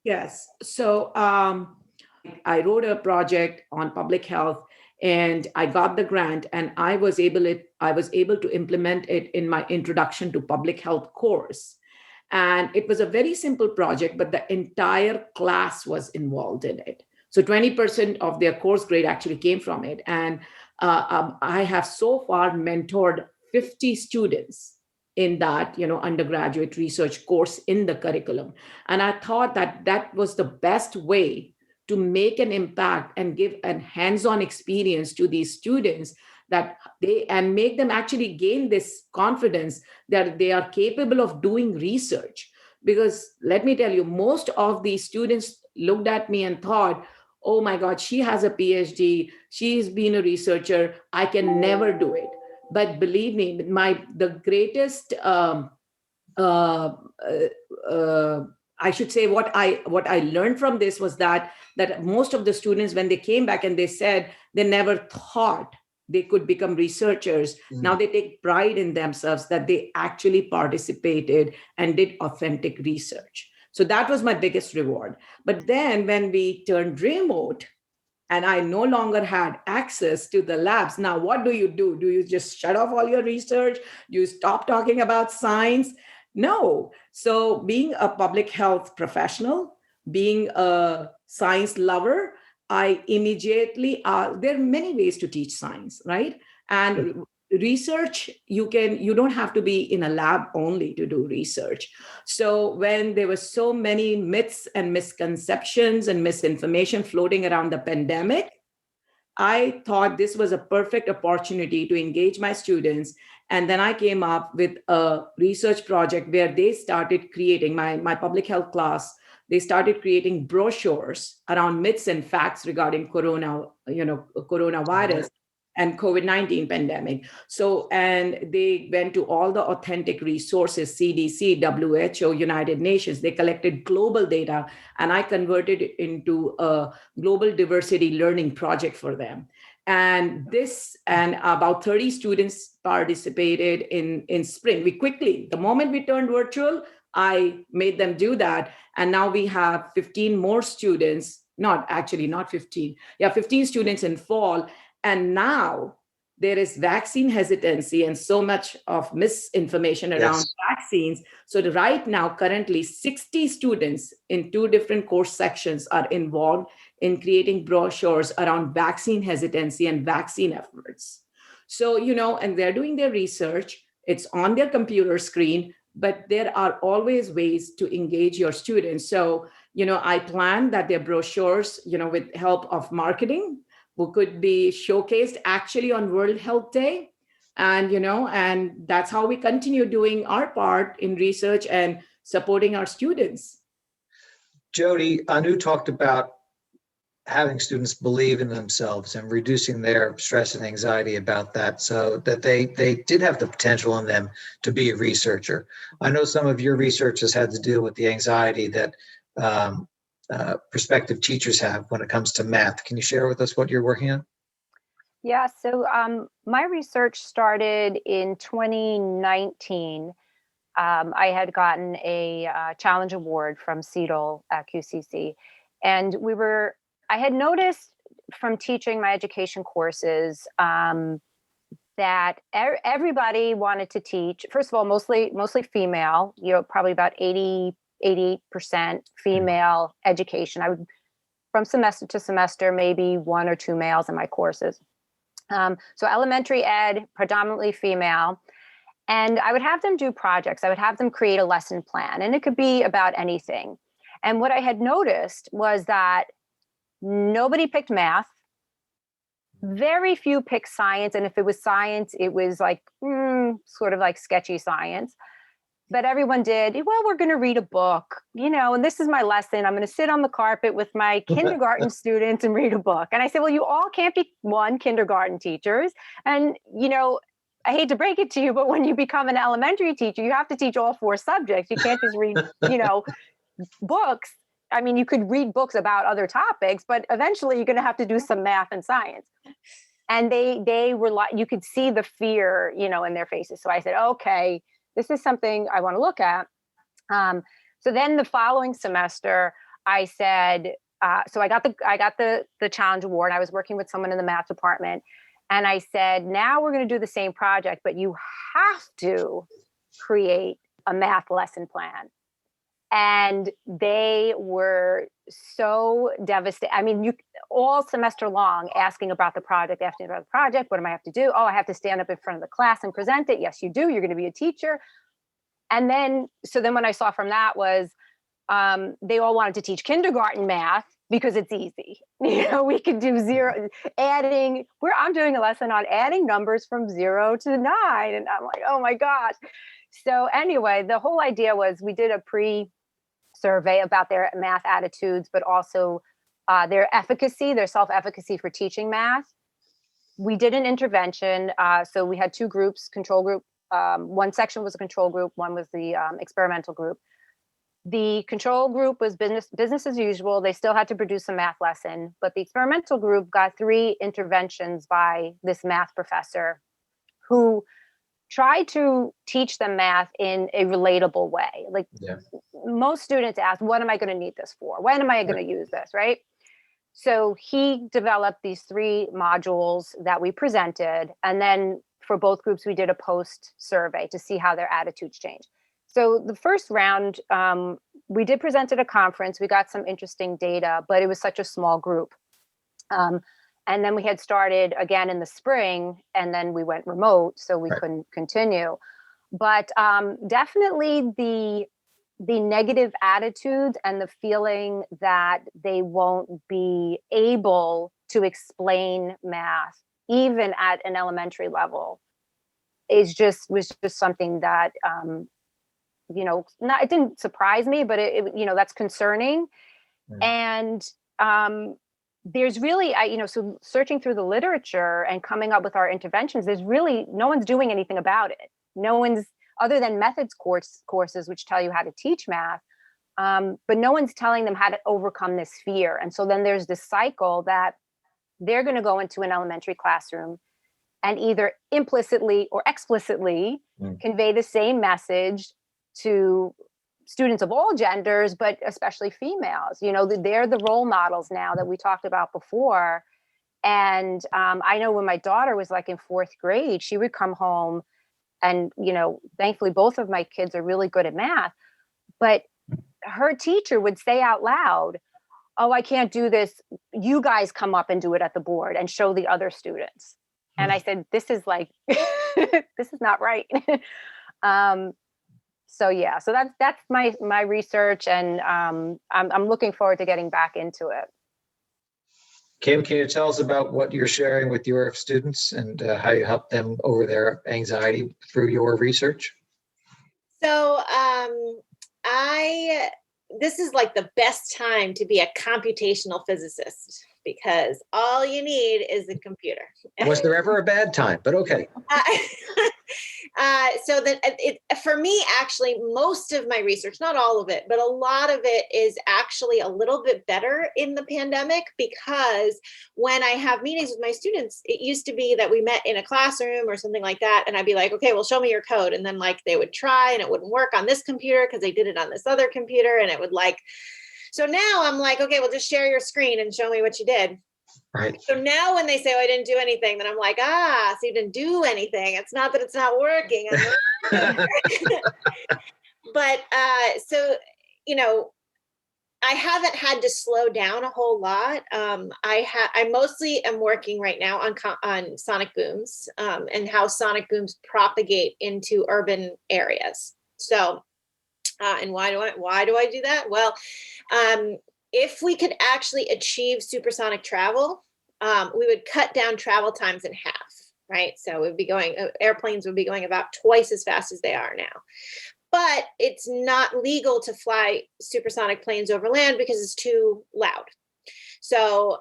Yes. So I wrote a project on public health, and I got the grant, and I was able to implement it in my introduction to public health course. And it was a very simple project, but the entire class was involved in it. So 20% of their course grade actually came from it. And I have so far mentored 50 students in that, undergraduate research course in the curriculum. And I thought that was the best way to make an impact and give a hands-on experience to these students, and make them actually gain this confidence that they are capable of doing research. Because let me tell you, most of these students looked at me and thought, oh my God, she has a PhD, she's been a researcher, I can never do it. But believe me, the greatest I should say what I learned from this was that most of the students, when they came back and they said they never thought they could become researchers, now they take pride in themselves that they actually participated and did authentic research. So that was my biggest reward. But then when we turned remote and I no longer had access to the labs, now what do? Do you just shut off all your research? You stop talking about science? No. So being a public health professional, being a science lover, I immediately, there are many ways to teach science, right? And research, you don't have to be in a lab only to do research. So when there were so many myths and misconceptions and misinformation floating around the pandemic, I thought this was a perfect opportunity to engage my students. And then I came up with a research project where they started creating my public health class. They started creating brochures around myths and facts regarding coronavirus and COVID-19 pandemic. So, and they went to all the authentic resources, CDC, WHO, United Nations. They collected global data, and I converted it into a global diversity learning project for them. And about 30 students participated in spring. The moment we turned virtual, I made them do that. And now we have 15 more students, not 15. 15 students in fall. And now there is vaccine hesitancy and so much of misinformation around vaccines. So right now, currently 60 students in 2 different course sections are involved in creating brochures around vaccine hesitancy and vaccine efforts. So, and they're doing their research. It's on their computer screen, but there are always ways to engage your students. So, I plan that their brochures, with help of marketing, who could be showcased actually on World Health Day. And that's how we continue doing our part in research and supporting our students. Jody, Anu talked about having students believe in themselves and reducing their stress and anxiety about that, so that they did have the potential in them to be a researcher. I know some of your research has had to deal with the anxiety that prospective teachers have when it comes to math. Can you share with us what you're working on? Yeah, so my research started in 2019. I had gotten a challenge award from CETL at QCC, and I had noticed from teaching my education courses that everybody wanted to teach. First of all, mostly female. Probably about 88% female education. I would, from semester to semester, maybe one or two males in my courses. So elementary ed, predominantly female. And I would have them do projects. I would have them create a lesson plan, and it could be about anything. And what I had noticed was that nobody picked math. Very few picked science. And if it was science, it was like sort of like sketchy science. But everyone did, well, we're going to read a book, and this is my lesson. I'm going to sit on the carpet with my kindergarten students and read a book. And I said, well, you all can't be kindergarten teachers. And, I hate to break it to you, but when you become an elementary teacher, you have to teach all 4 subjects. You can't just read, books. I mean, you could read books about other topics, but eventually you're going to have to do some math and science. And they were like, you could see the fear, in their faces. So I said, okay, this is something I want to look at. So then the following semester, I said, so I got the challenge award. I was working with someone in the math department. And I said, now we're going to do the same project, but you have to create a math lesson plan. And they were so devastated. I mean, all semester long asking about the project, asking about the project. What do I have to do? Oh, I have to stand up in front of the class and present it. Yes, you do. You're going to be a teacher. And then what I saw from that was they all wanted to teach kindergarten math because it's easy. We could do zero adding. I'm doing a lesson on adding numbers from 0 to 9. And I'm like, oh my gosh. So anyway, the whole idea was we did a pre-survey about their math attitudes, but also their efficacy, their self-efficacy for teaching math. We did an intervention. So we had 2 groups, control group. One section was a control group. One was the experimental group. The control group was business as usual. They still had to produce a math lesson, but the experimental group got 3 interventions by this math professor who tried to teach them math in a relatable way. Like most students ask, what am I going to need this for? When am I going to use this? Right. So he developed these 3 modules that we presented. And then for both groups, we did a post survey to see how their attitudes changed. So the first round, we did present at a conference. We got some interesting data, but it was such a small group. And then we had started again in the spring, and then we went remote, so we couldn't continue. But definitely the negative attitudes and the feeling that they won't be able to explain math, even at an elementary level, was just something that it didn't surprise me, but it that's concerning. And there's really, so searching through the literature and coming up with our interventions, there's really, no one's doing anything about it. No one's, other than methods courses, which tell you how to teach math, but no one's telling them how to overcome this fear. And so then there's this cycle that they're going to go into an elementary classroom and either implicitly or explicitly convey the same message to students of all genders, but especially females. They're the role models now that we talked about before. And I know when my daughter was like in 4th grade, she would come home and, thankfully both of my kids are really good at math, but her teacher would say out loud, oh, I can't do this. You guys come up and do it at the board and show the other students. And I said, this is like, this is not right. So that's my research, and I'm looking forward to getting back into it. Kim, can you tell us about what you're sharing with your students and how you help them over their anxiety through your research? So this is like the best time to be a computational physicist, because all you need is a computer. Was there ever a bad time? But okay. So that for me, actually, most of my research, not all of it, but a lot of it is actually a little bit better in the pandemic, because when I have meetings with my students, it used to be that we met in a classroom or something like that. And I'd be like, okay, well, show me your code. And then like they would try and it wouldn't work on this computer because they did it on this other computer. And it would like, so now I'm like, okay, well, just share your screen and show me what you did. Right. So now when they say, oh, I didn't do anything, then I'm like, so you didn't do anything. It's not that it's not working. But so, I haven't had to slow down a whole lot. I mostly am working right now on sonic booms and how sonic booms propagate into urban areas. So, and why do I do that? Well, if we could actually achieve supersonic travel, we would cut down travel times in half, right? So airplanes would be going about twice as fast as they are now. But it's not legal to fly supersonic planes over land because it's too loud. So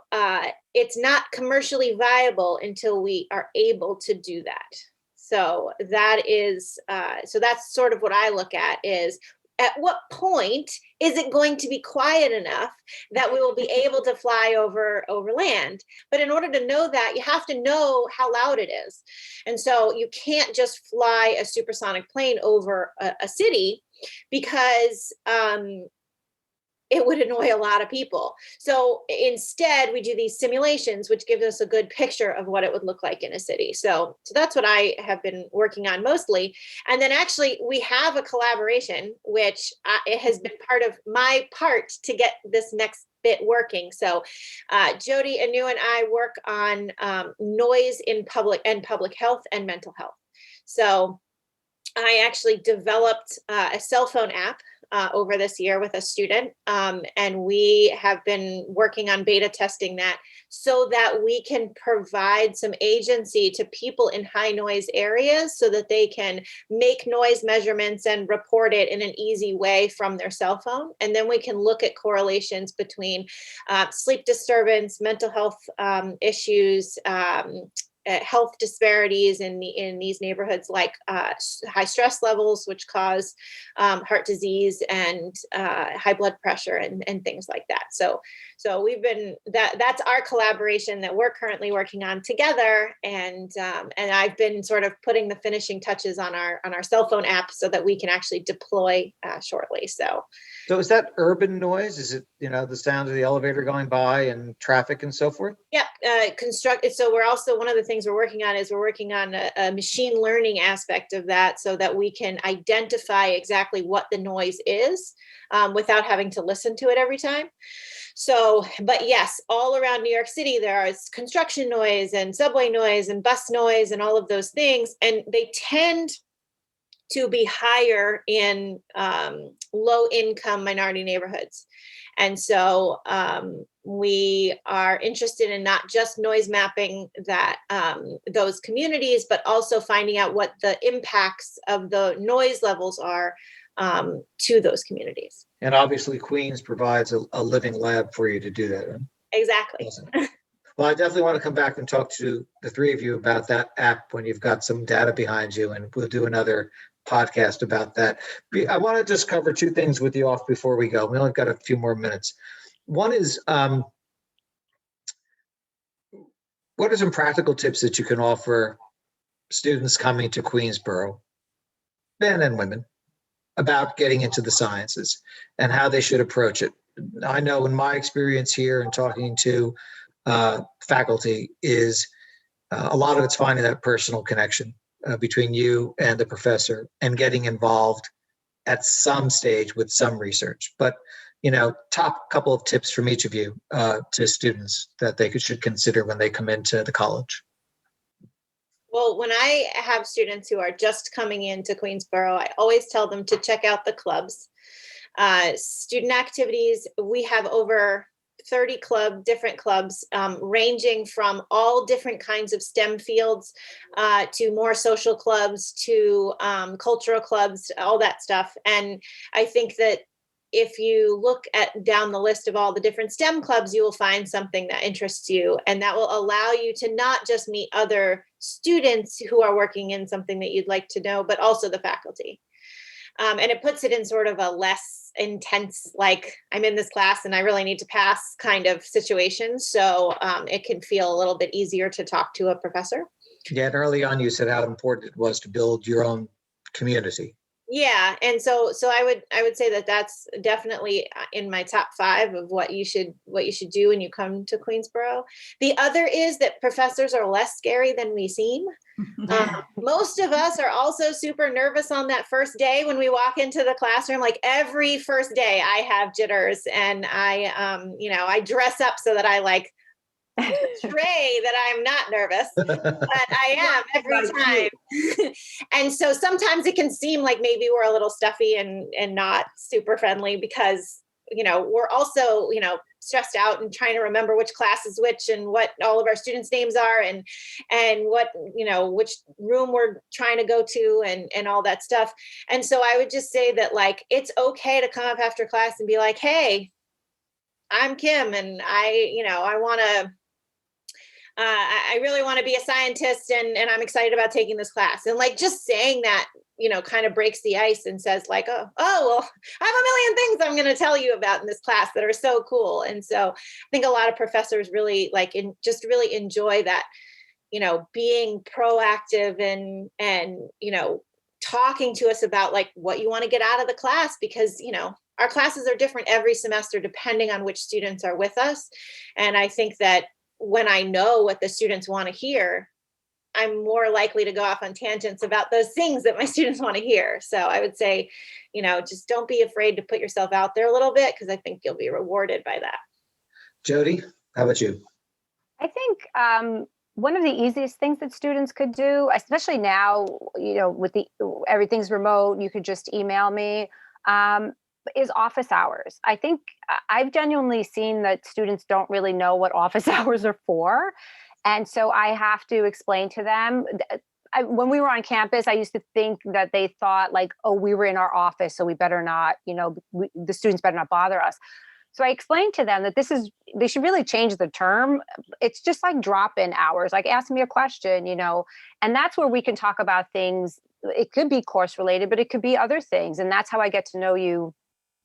it's not commercially viable until we are able to do that. So that's sort of what I look at is, at what point is it going to be quiet enough that we will be able to fly over land? But in order to know that, you have to know how loud it is. And so you can't just fly a supersonic plane over a city, because it would annoy a lot of people. So instead, we do these simulations, which gives us a good picture of what it would look like in a city. So that's what I have been working on mostly. And then actually, we have a collaboration, which it has been part of my part to get this next bit working. So Jody Anu and I work on noise in public health and mental health. So I actually developed a cell phone app over this year with a student. And we have been working on beta testing that so that we can provide some agency to people in high noise areas so that they can make noise measurements and report it in an easy way from their cell phone. And then we can look at correlations between sleep disturbance, mental health issues, health disparities in these neighborhoods, like high stress levels, which cause heart disease and high blood pressure and things like that. So we've been that's our collaboration that we're currently working on together, and I've been sort of putting the finishing touches on our cell phone app so that we can actually deploy shortly. So is that urban noise? Is it, the sound of the elevator going by and traffic and so forth? Yeah, so we're also, one of the things we're working on is a machine learning aspect of that, so that we can identify exactly what the noise is without having to listen to it every time. So, but yes, all around New York City, there is construction noise and subway noise and bus noise and all of those things. And they tend to be higher in low-income minority neighborhoods. And so we are interested in not just noise mapping those communities, but also finding out what the impacts of the noise levels are to those communities. And obviously Queens provides a living lab for you to do that. Right? Exactly. Awesome. Well, I definitely want to come back and talk to the three of you about that app when you've got some data behind you, and we'll do another podcast about that. I want to just cover two things with you off before we go. We only got a few more minutes. One is, what are some practical tips that you can offer students coming to Queensborough, men and women, about getting into the sciences and how they should approach it? I know in my experience here and talking to faculty is a lot of it's finding that personal connection between you and the professor and getting involved at some stage with some research. But, top couple of tips from each of you to students that they should consider when they come into the college. Well, when I have students who are just coming into Queensborough, I always tell them to check out the clubs. Student activities, we have over 30 different clubs, ranging from all different kinds of STEM fields to more social clubs to cultural clubs, all that stuff. And I think that if you look at down the list of all the different STEM clubs, you will find something that interests you, and that will allow you to not just meet other students who are working in something that you'd like to know, but also the faculty. And it puts it in sort of a less intense, like I'm in this class and I really need to pass kind of situation. So it can feel a little bit easier to talk to a professor. Yeah, and early on, you said how important it was to build your own community. Yeah, and so I would say that that's definitely in my top 5 of what you should do when you come to Queensborough. The other is that professors are less scary than we seem. Most of us are also super nervous on that first day when we walk into the classroom. Like every first day, I have jitters, and I dress up so that I like portray that I'm not nervous, but I am every time. And so sometimes it can seem like maybe we're a little stuffy and not super friendly because, we're also, stressed out and trying to remember which class is which and what all of our students' names are and what, which room we're trying to go to and all that stuff. And so I would just say that, like, it's okay to come up after class and be like, hey, I'm Kim and I want to, I really want to be a scientist and I'm excited about taking this class. And like just saying that, kind of breaks the ice and says like, oh, well, I have a million things I'm going to tell you about in this class that are so cool. And so I think a lot of professors really just really enjoy that, being proactive and, talking to us about like what you want to get out of the class, because, our classes are different every semester depending on which students are with us. And I think that when I know what the students want to hear, I'm more likely to go off on tangents about those things that my students want to hear. So I would say, just don't be afraid to put yourself out there a little bit, because I think you'll be rewarded by that. Jody, how about you? I think one of the easiest things that students could do, especially now, with everything's remote, you could just email me, is office hours. I think I've genuinely seen that students don't really know what office hours are for. And so I have to explain to them. When we were on campus, I used to think that they thought like, oh, we were in our office, so we better not, the students better not bother us. So I explained to them that they should really change the term. It's just like drop-in hours, like ask me a question, and that's where we can talk about things. It could be course related, but it could be other things. And that's how I get to know you,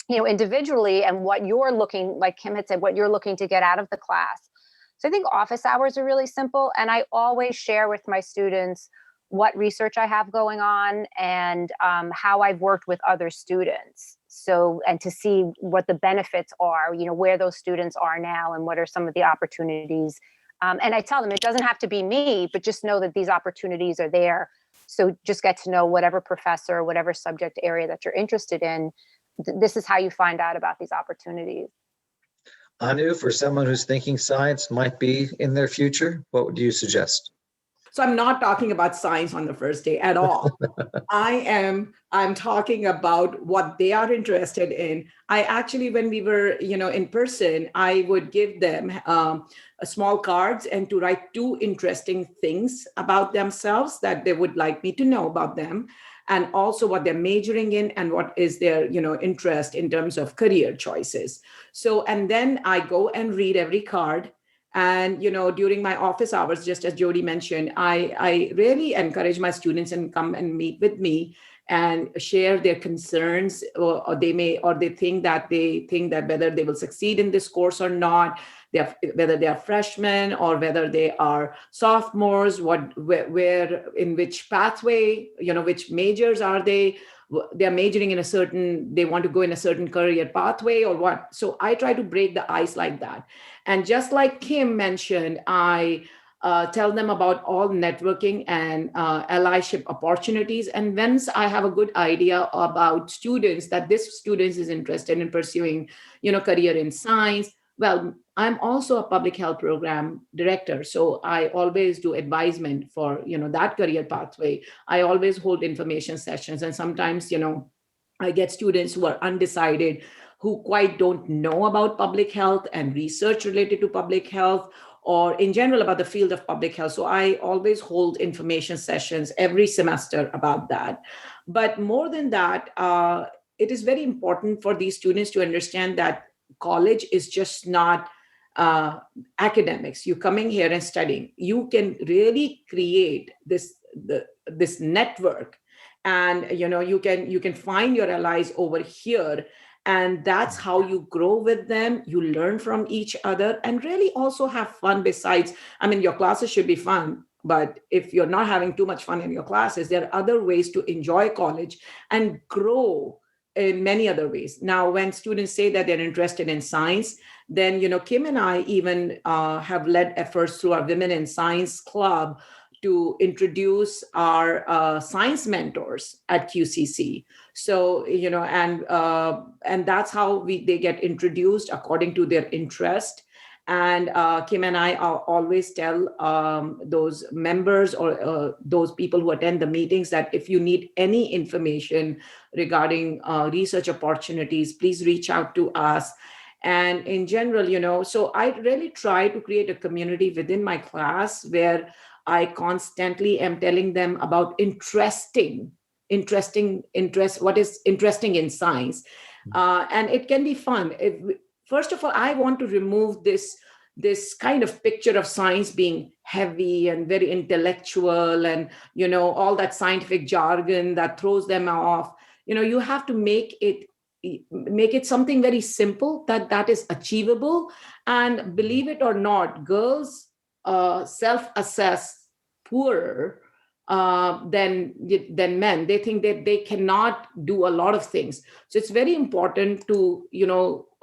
individually, and what you're looking, like Kim had said, what you're looking to get out of the class. So I think office hours are really simple. And I always share with my students what research I have going on and how I've worked with other students. So, and to see what the benefits are, where those students are now and what are some of the opportunities. And I tell them it doesn't have to be me, but just know that these opportunities are there. So just get to know whatever professor, whatever subject area that you're interested in. This is how you find out about these opportunities. Anu, for someone who's thinking science might be in their future, what would you suggest? So I'm not talking about science on the first day at all. I'm talking about what they are interested in. I actually, when we were, in person, I would give them small cards and to write 2 interesting things about themselves that they would like me to know about them, and also what they're majoring in and what is their, interest in terms of career choices. So, and then I go and read every card. And, during my office hours, just as Jody mentioned, I really encourage my students and come and meet with me and share their concerns, or they think that whether they will succeed in this course or not, whether they are freshmen or whether they are sophomores, where in which pathway, which majors are they? They're majoring in they want to go in a certain career pathway or what. So I try to break the ice like that. And just like Kim mentioned, I tell them about all networking and allyship opportunities. And once I have a good idea about students, that this student is interested in pursuing, career in science, Well, I'm also a public health program director, so I always do advisement for, that career pathway. I always hold information sessions, and sometimes, I get students who are undecided, who quite don't know about public health and research related to public health, or in general about the field of public health. So I always hold information sessions every semester about that. But more than that, it is very important for these students to understand that college is just not uh, academics. You coming here and studying. You can really create this network, and you can find your allies over here, and that's how you grow with them. You learn from each other and really also have fun. Besides, I mean, your classes should be fun, but if you're not having too much fun in your classes, there are other ways to enjoy college and grow in many other ways. Now, when students say that they're interested in science, then Kim and I even have led efforts through our Women in Science Club to introduce our science mentors at QCC. So and that's how they get introduced according to their interest. And Kim and I always tell those members or those people who attend the meetings that if you need any information regarding research opportunities, please reach out to us. And in general, so I really try to create a community within my class where I constantly am telling them about what is interesting in science. And it can be fun. First of all, I want to remove this kind of picture of science being heavy and very intellectual, and all that scientific jargon that throws them off. You have to make it something very simple that is achievable. And believe it or not, girls self-assess poorer than men. They think that they cannot do a lot of things. So it's very important to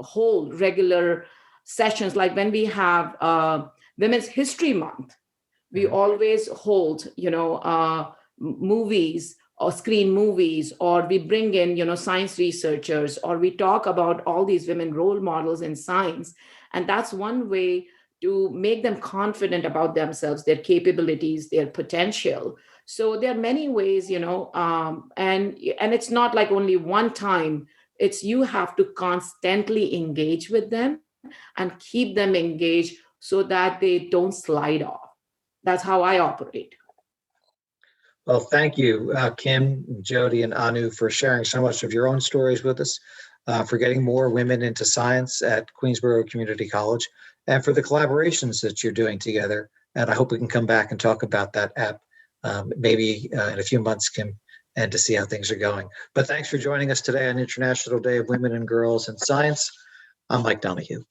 hold regular sessions. Like when we have Women's History Month, we always hold movies or screen movies, or we bring in science researchers, or we talk about all these women role models in science. And that's one way to make them confident about themselves, their capabilities, their potential. So there are many ways, and it's not like only one time. It's you have to constantly engage with them and keep them engaged so that they don't slide off. That's how I operate. Well, thank you, Kim, Jody, and Anu, for sharing so much of your own stories with us, for getting more women into science at Queensborough Community College, and for the collaborations that you're doing together. And I hope we can come back and talk about that app maybe in a few months, Kim, and to see how things are going. But thanks for joining us today on International Day of Women and Girls in Science. I'm Mike Donahue.